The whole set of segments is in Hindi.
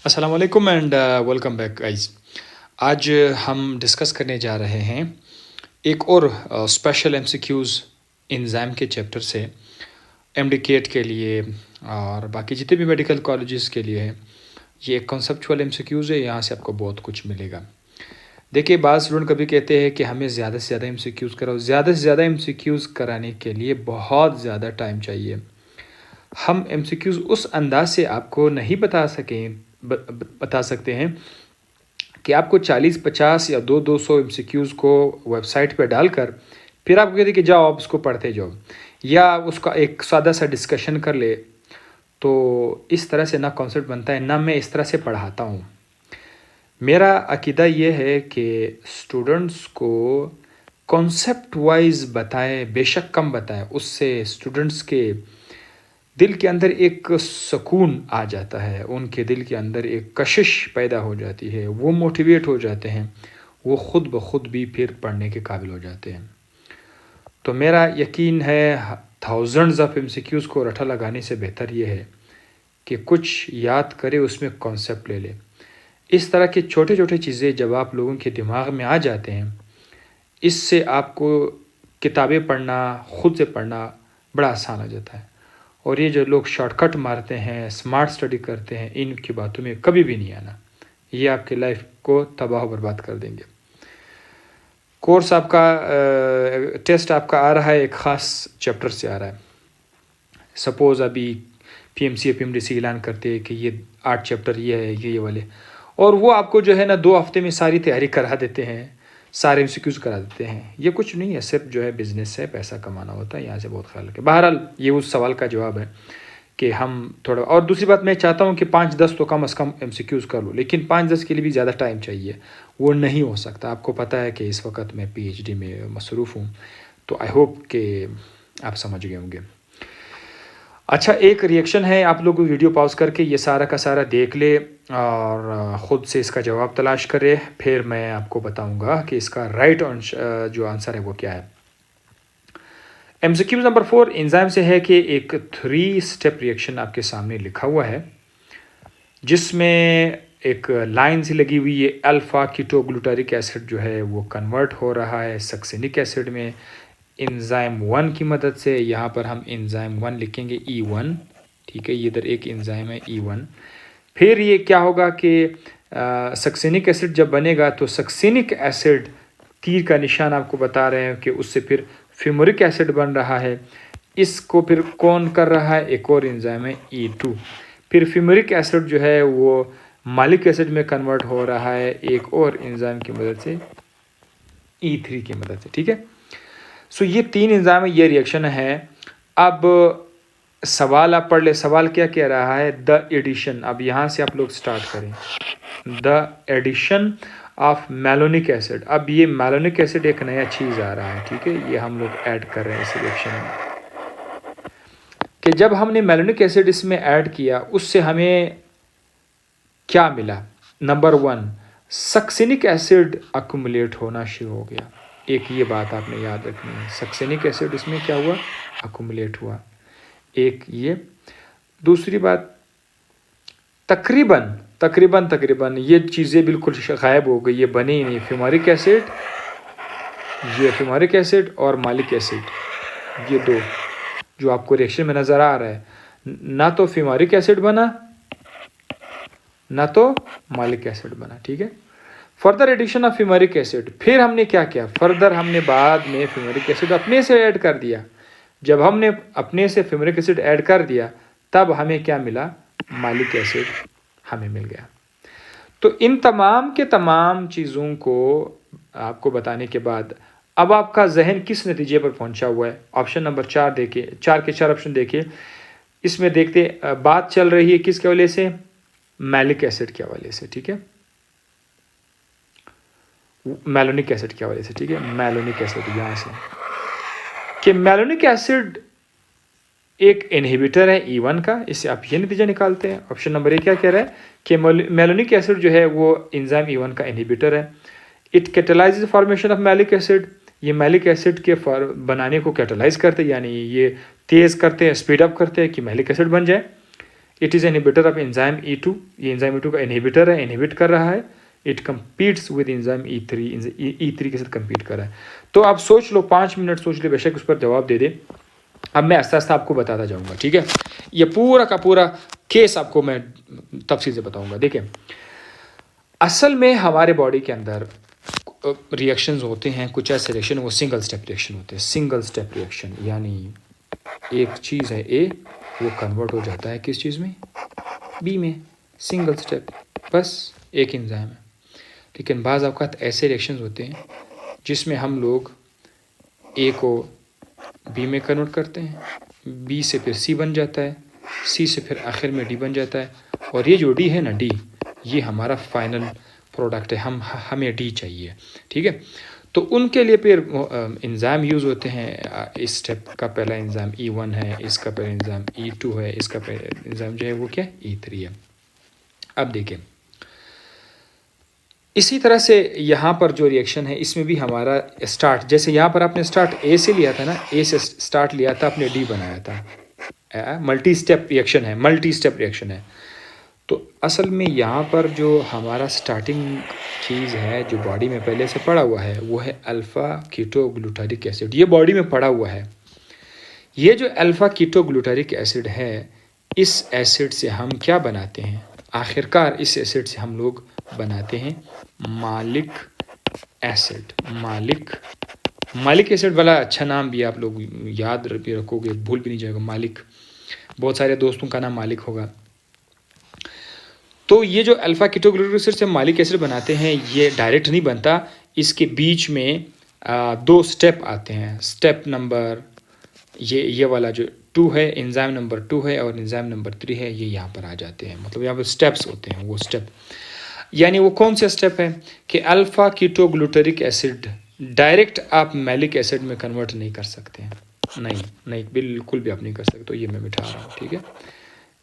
अस्सलाम वालेकुम एंड वेलकम बैक गाइस। आज हम डिस्कस करने जा रहे हैं एक और स्पेशल एमसीक्यूज़ एंजाइम के चैप्टर से एमडी केट के लिए और बाकी जितने भी मेडिकल कॉलेजेस के लिए है। ये एक कॉन्सेप्चुअल एमसीक्यूज़ है, यहाँ से आपको बहुत कुछ मिलेगा। देखिए, बाज़ स्टूडेंट कभी कहते हैं कि हमें ज़्यादा से ज़्यादा एमसीक्यूज़ कराओ। ज़्यादा से ज़्यादा एमसीक्यूज़ कराने के लिए बहुत ज़्यादा टाइम चाहिए। हम एमसीक्यूज़ उस अंदाज से आपको नहीं बता सकते हैं कि आपको 40-50 या 200 एमसीक्यूज़ को वेबसाइट पे डालकर फिर आपको कहते हैं कि जाओ आप उसको पढ़ते जाओ या उसका एक सादा सा डिस्कशन कर ले। तो इस तरह से ना कॉन्सेप्ट बनता है, ना मैं इस तरह से पढ़ाता हूँ। मेरा अकीदा ये है कि स्टूडेंट्स को कॉन्सेप्ट वाइज बताएं, बेशक कम बताएं, उससे स्टूडेंट्स के दिल के अंदर एक सुकून आ जाता है, उनके दिल के अंदर एक कशिश पैदा हो जाती है, वो मोटिवेट हो जाते हैं, वो ख़ुद ब खुद भी फिर पढ़ने के काबिल हो जाते हैं। तो मेरा यकीन है थाउजेंड्स ऑफ एमसीक्यूज़ को रटा लगाने से बेहतर ये है कि कुछ याद करे, उसमें कॉन्सेप्ट ले ले। इस तरह के छोटे छोटे चीज़ें जब आप लोगों के दिमाग में आ जाते हैं, इससे आपको किताबें पढ़ना, ख़ुद से पढ़ना बड़ा आसान हो जाता है। और ये जो लोग शॉर्टकट मारते हैं, स्मार्ट स्टडी करते हैं, इनकी बातों में कभी भी नहीं आना। ये आपकी लाइफ को तबाह बर्बाद कर देंगे। कोर्स आपका टेस्ट आपका आ रहा है, एक ख़ास चैप्टर से आ रहा है। सपोज़ अभी पीएमसी या पीएमडीसी ऐलान करते हैं कि ये 8 चैप्टर ये है, ये वाले, और वो आपको जो है ना 2 हफ्ते में सारी तैयारी करा देते हैं, सारे एमसीक्यूज़ करा देते हैं। ये कुछ नहीं है, सिर्फ जो है बिज़नेस है, पैसा कमाना होता है, यहाँ से बहुत ख्याल रखें। बहरहाल ये उस सवाल का जवाब है कि हम थोड़ा, और दूसरी बात मैं चाहता हूँ कि 5-10 तो कम से कम एमसीक्यूज़ कर लो, लेकिन 5-10 के लिए भी ज़्यादा टाइम चाहिए, वो नहीं हो सकता। आपको पता है कि इस वक्त मैं पीएचडी में मसरूफ़ हूँ, तो आई होप कि आप समझ गए होंगे। अच्छा, एक रिएक्शन है, आप लोग वीडियो पॉज करके ये सारा का सारा देख ले और ख़ुद से इसका जवाब तलाश करे, फिर मैं आपको बताऊंगा कि इसका राइट जो आंसर है वो क्या है। एमसीक्यू नंबर 4 एंजाइम से है कि एक 3 स्टेप रिएक्शन आपके सामने लिखा हुआ है, जिसमें एक लाइन सी लगी हुई है, अल्फ़ा कीटोग्लूटारिक एसिड जो है वो कन्वर्ट हो रहा है सक्सिनिक एसिड में एंजाइम 1 की मदद से। यहाँ पर हम एंजाइम 1 लिखेंगे E1, ठीक है। ये इधर एक एंजाइम है E1। फिर ये क्या होगा कि सक्सिनिक एसिड जब बनेगा तो सक्सिनिक एसिड, तीर का निशान आपको बता रहे हैं कि उससे फिर फ्यूमरिक एसिड बन रहा है। इसको फिर कौन कर रहा है? एक और एंजाइम है E2। फिर फ्यूमरिक एसिड जो है वो मालिक एसिड में कन्वर्ट हो रहा है एक और एंजाइम की मदद से, E3 की मदद से, ठीक है। सो ये 3 एंजाइम है, ये रिएक्शन है। अब सवाल आप पढ़ ले, सवाल क्या कह रहा है? द एडिशन, अब यहाँ से आप लोग स्टार्ट करें, the addition of malonic acid. अब ये मैलोनिक एसिड एक नया चीज़ आ रहा है, ठीक है, ये हम लोग ऐड कर रहे हैं इस रिएक्शन में। कि जब हमने मैलोनिक एसिड इसमें ऐड किया, उससे हमें क्या मिला? नंबर 1, सक्सिनिक एसिड अक्यूमुलेट होना शुरू हो गया। एक ये बात आपने याद रखनी है, सक्सिनिक एसिड इसमें क्या हुआ? अक्यूमुलेट हुआ। एक ये, दूसरी बात, तकरीबन ये चीज़ें बिल्कुल गायब हो गई, ये बने ही नहीं। फ्यूमरिक एसिड, ये फ्यूमरिक एसिड और मालिक एसिड, ये 2 जो आपको रिएक्शन में नज़र आ रहा है, ना तो फ्यूमरिक एसिड बना ना तो मालिक एसिड बना, ठीक है। Further addition of fumaric acid, फिर हमने क्या किया? फर्दर हमने बाद में फ्यूमरिक एसिड अपने से ऐड कर दिया। जब हमने अपने से फ्यूमरिक एसिड ऐड कर दिया, तब हमें क्या मिला? मालिक एसिड हमें मिल गया। तो इन तमाम के तमाम चीज़ों को आपको बताने के बाद अब आपका जहन किस नतीजे पर पहुंचा हुआ है? ऑप्शन नंबर 4 देखिए, 4 के 4 ऑप्शन देखिए। इसमें देखते बात चल रही है किसके हवाले से? मैलिक एसिड के हवाले से, ठीक है, मैलोनिक एसिड के हवाले से, ठीक है। मैलोनिक एसिड यहाँ से कि मैलोनिक एसिड एक इनहिबिटर है E1 का, इससे आप ये नतीजा निकालते हैं। ऑप्शन नंबर 1 क्या कह रहा है कि मैलोनिक एसिड जो है वो एंजाइम E1 का इनहिबिटर है। It catalyzes formation of malic acid, ये मैलिक एसिड के बनाने को कैटलाइज करते हैं, यानी ये तेज़ करते हैं, स्पीड अप करते हैं कि मैलिक एसिड बन जाए। It is inhibitor of enzyme E2। ये एंजाइम E2 का इनहिबिटर है, इनहिबिट कर रहा है। It competes with enzyme E3, E3 के साथ कम्पीट कर रहा है। तो आप सोच लो, 5 मिनट सोच लो, बेशक उस पर जवाब दे दे। अब मैं आस्ता आस्ता आपको बताता जाऊँगा, ठीक है। ये पूरा का पूरा केस आपको मैं तफसील से बताऊँगा। देखिए, असल में हमारे बॉडी के अंदर रिएक्शंस होते हैं, कुछ ऐसे रिएक्शन वो सिंगल स्टेप रिएक्शन होते हैं। सिंगल स्टेप रिएक्शन यानी एक चीज़ है ए, वो कन्वर्ट हो जाता है किस चीज़ में, बी में। सिंगल स्टेप, बस एक एंजाइम है। लेकिन बाज़ औक़ात ऐसे रिएक्शंस होते हैं जिसमें हम लोग ए को बी में कन्वर्ट करते हैं, बी से फिर सी बन जाता है, सी से फिर आखिर में डी बन जाता है। और ये जो डी है ना, डी, ये हमारा फाइनल प्रोडक्ट है। हमें डी चाहिए, ठीक है। तो उनके लिए फिर एंजाइम यूज़ होते हैं। इस स्टेप का पहला एंजाइम E1 है, इसका पहला एंजाइम E2 है, इसका पहला एंजाइम जो है वो क्या, E3 है। अब देखिए, इसी तरह से यहाँ पर जो रिएक्शन है इसमें भी हमारा स्टार्ट, जैसे यहाँ पर आपने स्टार्ट ए से लिया था ना, ए से स्टार्ट लिया था, आपने डी बनाया था। मल्टी स्टेप रिएक्शन है, मल्टी स्टेप रिएक्शन है। तो असल में यहाँ पर जो हमारा स्टार्टिंग चीज़ है, जो बॉडी में पहले से पड़ा हुआ है, वो है अल्फ़ा कीटोग्लूटारिक एसिड। ये बॉडी में पड़ा हुआ है। ये जो अल्फ़ा कीटोग्लूटारिक एसिड है, इस एसिड से हम क्या बनाते हैं, आखिरकार इस एसिड से हम लोग बनाते हैं मालिक एसिड। मालिक एसिड वाला अच्छा नाम भी आप लोग याद भी रखोगे, भूल भी नहीं जाएगा। मालिक, बहुत सारे दोस्तों का नाम मालिक होगा। तो ये जो अल्फ़ा कीटोग्लूटारिक एसिड से मालिक एसिड बनाते हैं, ये डायरेक्ट नहीं बनता। इसके बीच में 2 स्टेप आते हैं। स्टेप नंबर ये वाला जो 2 है, एंजाइम नंबर 2 है, और एंजाइम नंबर 3 है, ये यहाँ पर आ जाते हैं। मतलब यहाँ पर स्टेप्स होते हैं। वो स्टेप यानी वो कौन से स्टेप है कि अल्फ़ा कीटोग्लूटारिक एसिड डायरेक्ट आप मैलिक एसिड में कन्वर्ट नहीं कर सकते हैं। नहीं, बिल्कुल भी आप नहीं कर सकते। तो ये मैं मिटा रहा हूँ, ठीक है।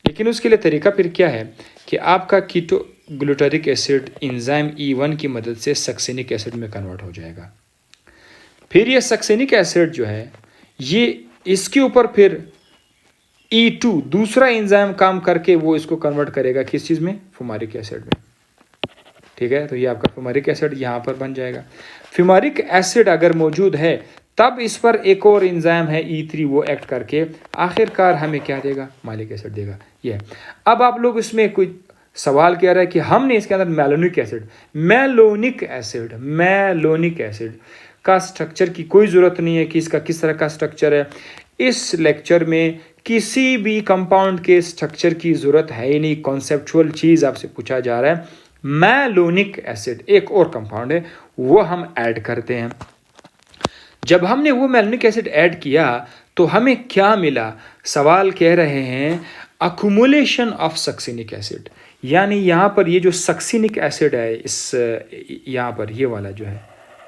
लेकिन उसके लिए तरीका फिर क्या है कि आपका कीटोग्लूटारिक एसिड एंजाइम E1 की मदद से सक्सेनिक एसिड में कन्वर्ट हो जाएगा। फिर ये सक्सेनिक एसिड जो है, ये इसके ऊपर फिर E2 दूसरा एंजाइम काम करके वो इसको कन्वर्ट करेगा किस चीज़ में, फुमारिक एसिड में, ठीक है। तो ये आपका फुमारिक एसिड यहाँ पर बन जाएगा। फुमारिक एसिड अगर मौजूद है तब इस पर एक और एंजाइम है E3, वो एक्ट करके आखिरकार हमें क्या देगा, मालिक एसिड देगा। ये अब आप लोग इसमें कोई सवाल कह रहा है कि हमने इसके अंदर मैलोनिक एसिड का स्ट्रक्चर की कोई ज़रूरत नहीं है कि इसका किस तरह का स्ट्रक्चर है। इस लेक्चर में किसी भी कंपाउंड के स्ट्रक्चर की ज़रूरत है ही नहीं। कॉन्सेप्चुअल चीज़ आपसे पूछा जा रहा है। मैलोनिक एसिड एक और कंपाउंड है, वो हम ऐड करते हैं। जब हमने वो मैलोनिक एसिड ऐड किया तो हमें क्या मिला, सवाल कह रहे हैं अकुमुलेशन ऑफ सक्सिनिक एसिड। यानी यहाँ पर ये जो सक्सिनिक एसिड है, इस यहाँ पर ये वाला जो है,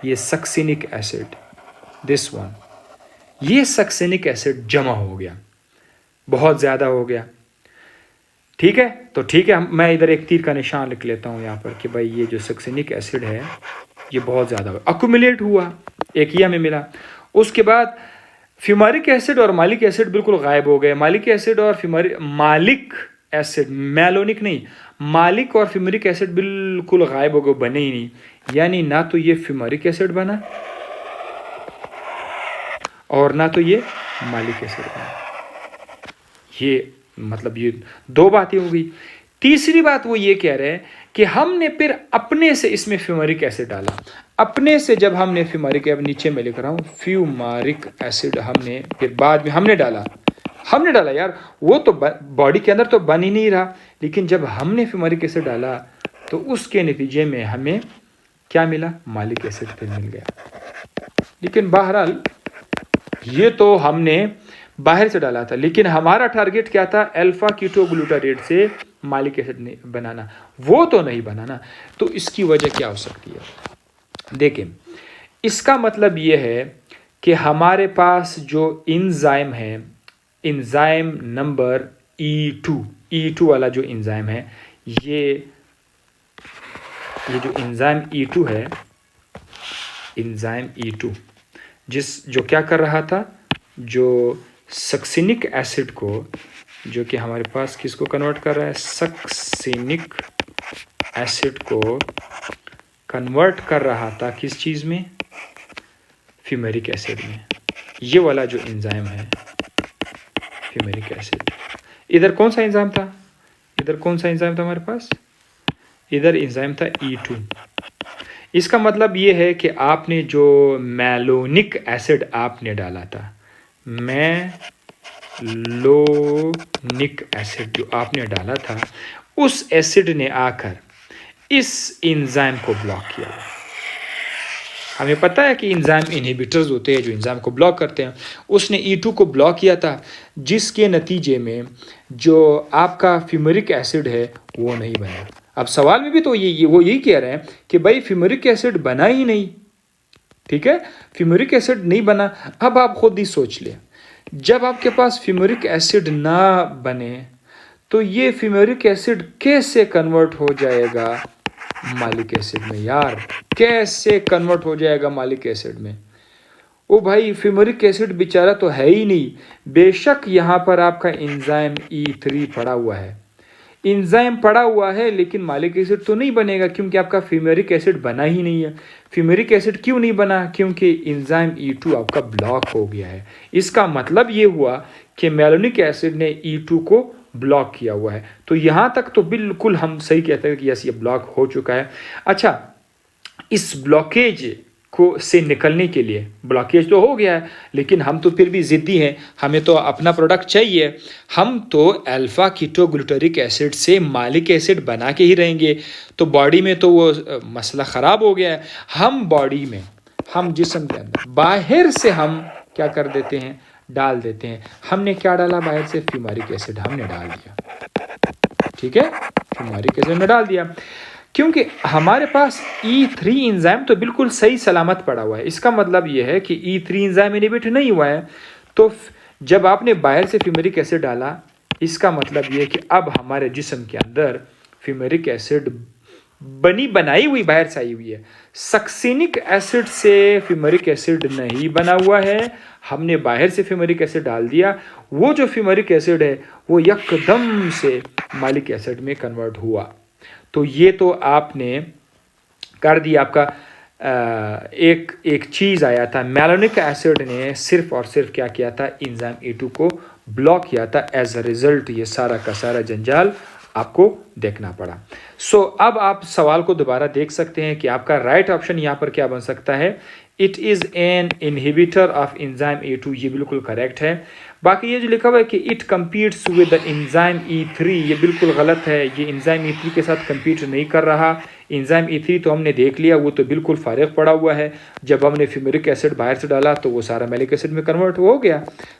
ये सक्सिनिक एसिड, दिस वन, ये सक्सिनिक एसिड जमा हो गया, बहुत ज़्यादा हो गया, ठीक है। तो ठीक है, मैं इधर एक तीर का निशान लिख लेता हूँ यहाँ पर कि भाई ये जो सक्सिनिक एसिड है ये बहुत ज़्यादा अक्यूमुलेट हुआ, एक ये हमें मिला। उसके बाद फ्यूमारिक एसिड और मालिक एसिड बिल्कुल गायब हो गए। मालिक एसिड और मालिक एसिड, मैलोनिक नहीं, मालिक और फ्यूमरिक एसिड बिल्कुल गायब हो गए, बने ही नहीं। यानी ना तो ये फ्यूमरिक एसिड बना और ना तो ये मालिक एसिड बना। ये मतलब ये 2 बातें हो गई। तीसरी बात वो ये कह रहे हैं कि हमने फिर अपने से इसमें फ्यूमरिक एसिड डाला। अपने से जब हमने फ्यूमरिक, अब नीचे मैं लिख रहा हूँ, फ्यूमरिक एसिड हमने फिर बाद में हमने डाला यार, वो तो बॉडी के अंदर तो बन ही नहीं रहा। लेकिन जब हमने फ्यूमरिक एसिड डाला तो उसके नतीजे में हमें क्या मिला, मालिक एसिड फिर मिल गया। लेकिन बहरहाल ये तो हमने बाहर से डाला था, लेकिन हमारा टारगेट क्या था, अल्फा कीटोग्लूटारेट से मालिक एसिड बनाना, वो तो नहीं बनाना। तो इसकी वजह क्या हो सकती है, देखिए इसका मतलब ये है कि हमारे पास जो एंजाइम है, एंजाइम नंबर E2 वाला जो एंजाइम है, ये जो एंजाइम E2 है, एंजाइम E2 जो क्या कर रहा था, जो सक्सिनिक एसिड को जो कि हमारे पास किसको कन्वर्ट कर रहा है, सक्सिनिक एसिड को कन्वर्ट कर रहा था किस चीज़ में, फ्यूमेरिक एसिड में। ये वाला जो एंजाइम है फ्यूमेरिक एसिड, इधर कौन सा एंजाइम था, इधर कौन सा एंजाइम था हमारे पास, इधर एंजाइम था E2। इसका मतलब ये है कि आपने जो मैलोनिक एसिड आपने डाला था, मैलोनिक एसिड जो आपने डाला था, उस एसिड ने आकर इस एंजाइम को ब्लॉक किया। हमें पता है कि एंजाइम इनहिबिटर्स होते हैं जो एंजाइम को ब्लॉक करते हैं, उसने E2 को ब्लॉक किया था, जिसके नतीजे में जो आपका फ्यूमेरिक एसिड है वो नहीं बना। अब सवाल में भी तो वो यही कह रहे हैं कि भाई फ्यूमेरिक एसिड बना ही नहीं, ठीक है, फ्यूमेरिक एसिड नहीं बना। अब आप खुद ही सोच लें, जब आपके पास फ्यूमेरिक एसिड ना बने तो ये फ्यूमेरिक एसिड कैसे कन्वर्ट हो जाएगा मालिक एसिड में, यार कैसे कन्वर्ट हो जाएगा मालिक एसिड में। ओ भाई फ्यूमेरिक एसिड बेचारा तो है ही नहीं, बेशक यहाँ पर आपका एंजाइम E3 पड़ा हुआ है, एंजाइम पड़ा हुआ है, लेकिन मालिक एसिड तो नहीं बनेगा क्योंकि आपका फ्यूमेरिक एसिड बना ही नहीं है। फ्यूमेरिक एसिड क्यों नहीं बना, क्योंकि एंजाइम E2 आपका ब्लॉक हो गया है। इसका मतलब ये हुआ कि मैलोनिक एसिड ने E2 को ब्लॉक किया हुआ है। तो यहाँ तक तो बिल्कुल हम सही कहते हैं कि यस ये ब्लॉक हो चुका है। अच्छा, इस ब्लॉकेज को से निकलने के लिए, ब्लॉकेज तो हो गया है लेकिन हम तो फिर भी ज़िद्दी हैं, हमें तो अपना प्रोडक्ट चाहिए, हम तो अल्फ़ा कीटोग्लूटारिक एसिड से मालिक एसिड बना के ही रहेंगे। तो बॉडी में तो वो मसला ख़राब हो गया है। हम बॉडी में, हम जिस्म के अंदर बाहर से हम क्या कर देते हैं, डाल देते हैं। हमने क्या डाला बाहर से, फ्यूमेरिक एसिड हमने डाल दिया, ठीक है, फ्यूमेरिक एसिड में डाल दिया, क्योंकि हमारे पास E3 एंजाइम तो बिल्कुल सही सलामत पड़ा हुआ है। इसका मतलब ये है कि E3 एंजाइम इनहिबिट नहीं हुआ है। तो जब आपने बाहर से फ्यूमेरिक एसिड डाला, इसका मतलब ये है कि अब हमारे जिस्म के अंदर फ्यूमेरिक एसिड बनाई हुई बाहर से आई हुई है। सक्सिनिक एसिड से फ्यूमेरिक एसिड नहीं बना हुआ है, हमने बाहर से फ्यूमेरिक एसिड डाल दिया। वो जो फ्यूमेरिक एसिड है वो यकदम से मालिक एसिड में कन्वर्ट हुआ। तो ये तो आपने कर दिया। आपका एक चीज़ आया था, मैलोनिक एसिड ने सिर्फ और सिर्फ क्या किया था, एंजाइम E2 को ब्लॉक किया था। एज अ रिजल्ट ये सारा का सारा जंजाल आपको देखना पड़ा। अब आप सवाल को दोबारा देख सकते हैं कि आपका राइट ऑप्शन यहाँ पर क्या बन सकता है, it is an inhibitor of enzyme E2, ये बिल्कुल करेक्ट है। बाकी ये जो लिखा हुआ है कि it competes with the enzyme E3, ये बिल्कुल गलत है। ये एंजाइम E3 के साथ कम्पीट नहीं कर रहा। एंजाइम E3 तो हमने देख लिया, वो तो बिल्कुल फारिग पड़ा हुआ है। जब हमने फ्यूमेरिक एसिड बाहर से डाला तो वो सारा मैलिक एसिड में कन्वर्ट हो गया।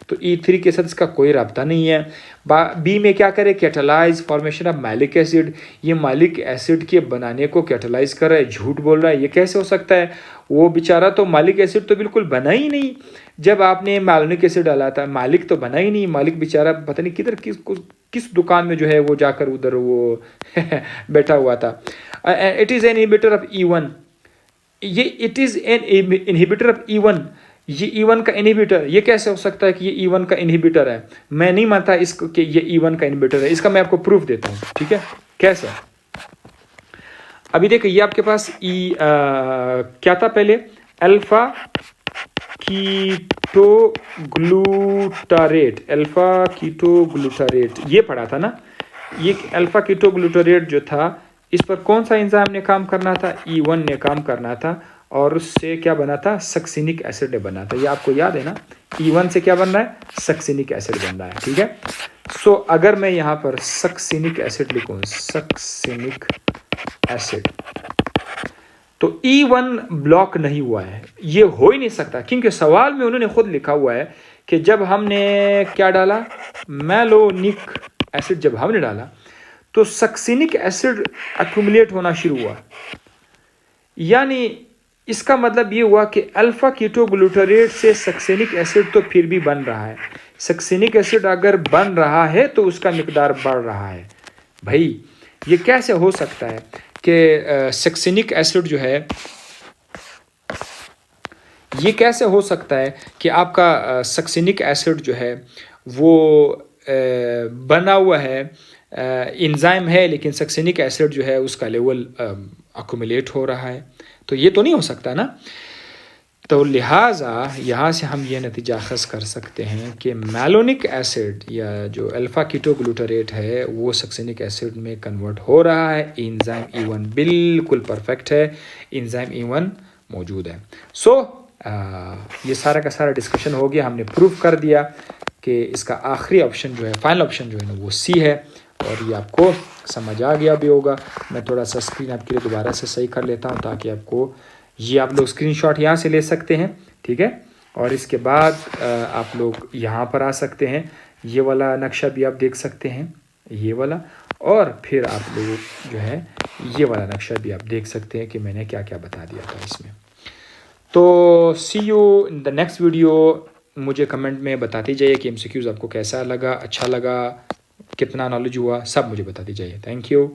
तो E3 के साथ इसका कोई रब्ता नहीं है। बी में क्या करे, catalyse formation of malic acid, ये मैलिक एसिड के बनाने को कैटालाइज कर रहा है। झूठ बोल रहा है, ये कैसे हो सकता है, वो बेचारा तो मालिक एसिड तो बिल्कुल बना ही नहीं। जब आपने मैलोनिक एसिड डाला था, मालिक तो बना ही नहीं। मालिक बेचारा पता नहीं किधर किस दुकान में जो है वो जाकर उधर वो बैठा हुआ था। It is an inhibitor of E1, ये it is an inhibitor of E1, ये E1 का इनहिबिटर, ये कैसे हो सकता है कि ये E1 का इनहिबिटर है। मैं नहीं मानता इसको कि ये E1 का इनहिबिटर है। इसका मैं आपको प्रूफ देता हूँ, ठीक है, कैसे। अभी देखिए ये आपके पास क्या था पहले, अल्फा कीटोग्लूटारेट, अल्फा कीटोग्लूटारेट ये पढ़ा था ना। ये अल्फा कीटोग्लूटारेट जो था, इस पर कौन सा एंजाइम ने काम करना था, E1 ने काम करना था, और उससे क्या बना था, सक्सिनिक एसिड ने बना था। ये आपको याद है ना, E1 से क्या बन रहा है, सक्सिनिक एसिड बन रहा है, ठीक है। अगर मैं यहाँ पर सक्सिनिक एसिड लिखूँ, सक्सिनिक एसिड, तो E1 ब्लॉक नहीं हुआ है। ये हो ही नहीं सकता, क्योंकि सवाल में उन्होंने खुद लिखा हुआ है कि जब हमने क्या डाला, मैलोनिक एसिड जब हमने डाला तो सक्सिनिक एसिड एक्युमुलेट होना शुरू हुआ। यानी इसका मतलब ये हुआ कि अल्फा कीटोग्लूटारेट से सक्सिनिक एसिड तो फिर भी बन रहा है। सक्सिनिक एसिड अगर बन रहा है तो उसका मिकदार बढ़ रहा है। भाई ये कैसे हो सकता है कि सक्सिनिक एसिड जो है, ये कैसे हो सकता है कि आपका सक्सिनिक एसिड जो है वो बना हुआ है, एंजाइम है, लेकिन सक्सेनिक एसिड जो है उसका लेवल अक्यूमुलेट हो रहा है, तो ये तो नहीं हो सकता ना। तो लिहाजा यहाँ से हम ये नतीजा अखज़ कर सकते हैं कि मैलोनिक एसिड या जो अल्फ़ा कीटोग्लूटारेट है वो सक्सेनिक एसिड में कन्वर्ट हो रहा है। एंजाइम E1 बिल्कुल परफेक्ट है, एंजाइम E1 मौजूद है। सो ये सारा का सारा डिस्कशन हो गया, हमने प्रूव कर दिया कि इसका आखिरी ऑप्शन जो है, फाइनल ऑप्शन जो है ना वो सी है, और ये आपको समझ आ गया भी होगा। मैं थोड़ा सा स्क्रीन आपके लिए दोबारा से सही कर लेता हूँ ताकि आपको ये आप लोग स्क्रीनशॉट यहाँ से ले सकते हैं, ठीक है। और इसके बाद आप लोग यहाँ पर आ सकते हैं, ये वाला नक्शा भी आप देख सकते हैं, ये वाला, और फिर आप लोग जो है ये वाला नक्शा भी आप देख सकते हैं कि मैंने क्या क्या बता दिया था इसमें। तो see you in the next video. मुझे कमेंट में बताते जाइए कि एमसीक्यूज़ आपको कैसा लगा, अच्छा लगा, कितना नॉलेज हुआ, सब मुझे बताते जाइए। Thank you.